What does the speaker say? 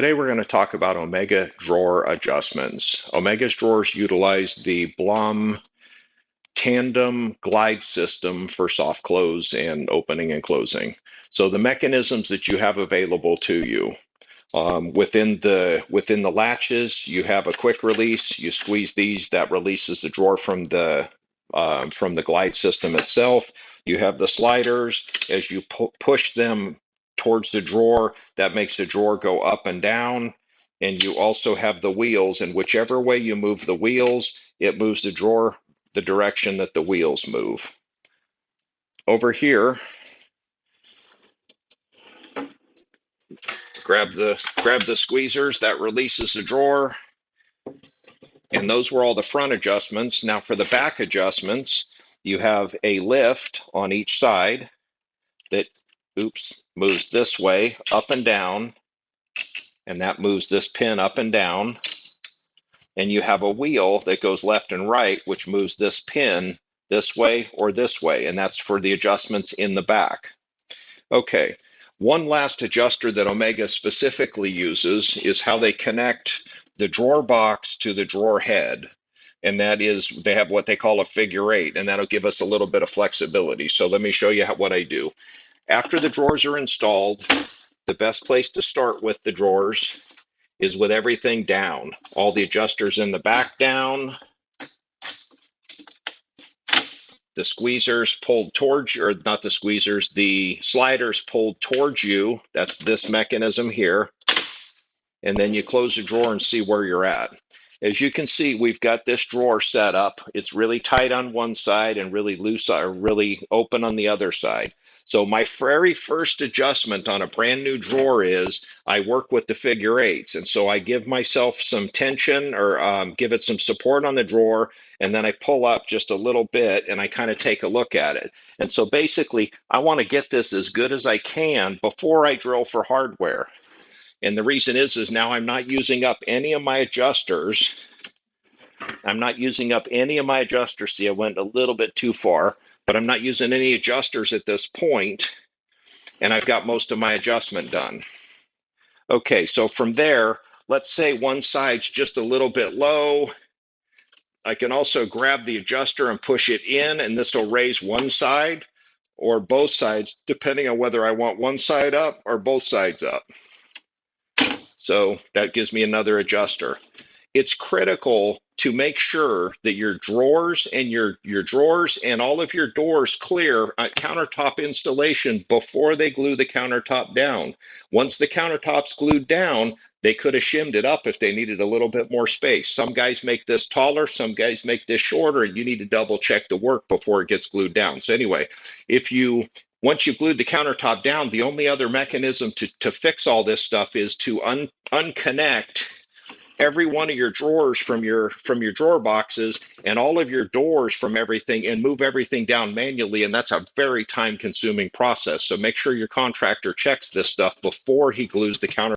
Today we're going to talk about Omega drawer adjustments. Omega's drawers utilize the Blom tandem glide system for soft close and opening and closing. So the mechanisms that you have available to you, within the latches, you have a quick release. You squeeze these, that releases the drawer from the glide system itself. You have the sliders. As you push them towards the drawer, that makes the drawer go up and down. And you also have the wheels, and whichever way you move the wheels, it moves the drawer the direction that the wheels move. Over here, grab the squeezers, that releases the drawer. And those were all the front adjustments. Now for the back adjustments, you have a lift on each side that, moves this way, up and down, and that moves this pin up and down. And you have a wheel that goes left and right, which moves this pin this way or this way, and that's for the adjustments in the back. Okay, one last adjuster that Omega specifically uses is how they connect the drawer box to the drawer head. And that is, they have what they call a figure eight, and that'll give us a little bit of flexibility. So let me show you what I do. After the drawers are installed, the best place to start with the drawers is with everything down. All the adjusters in the back down, the squeezers pulled towards you, or not the squeezers, the sliders pulled towards you. That's this mechanism here. And then you close the drawer and see where you're at. As you can see, we've got this drawer set up. It's really tight on one side and really loose or really open on the other side. So my very first adjustment on a brand new drawer is I work with the figure eights. And so I give myself some tension or give it some support on the drawer, and then I pull up just a little bit and I kind of take a look at it. And so basically, I want to get this as good as I can before I drill for hardware. And the reason is now I'm not using up any of my adjusters. I'm not using up any of my adjusters. See, I went a little bit too far, but I'm not using any adjusters at this point, and I've got most of my adjustment done. Okay, so from there, let's say one side's just a little bit low. I can also grab the adjuster and push it in, and this will raise one side or both sides, depending on whether I want one side up or both sides up. So that gives me another adjuster. It's critical to make sure that your drawers and all of your doors clear at countertop installation before they glue the countertop down. Once the countertop's glued down, they could have shimmed it up if they needed a little bit more space. Some guys make this taller, some guys make this shorter, and you need to double check the work before it gets glued down. So anyway, once you've glued the countertop down, the only other mechanism to fix all this stuff is to unconnect every one of your drawers from your drawer boxes and all of your doors from everything and move everything down manually. And that's a very time-consuming process. So make sure your contractor checks this stuff before he glues the countertop.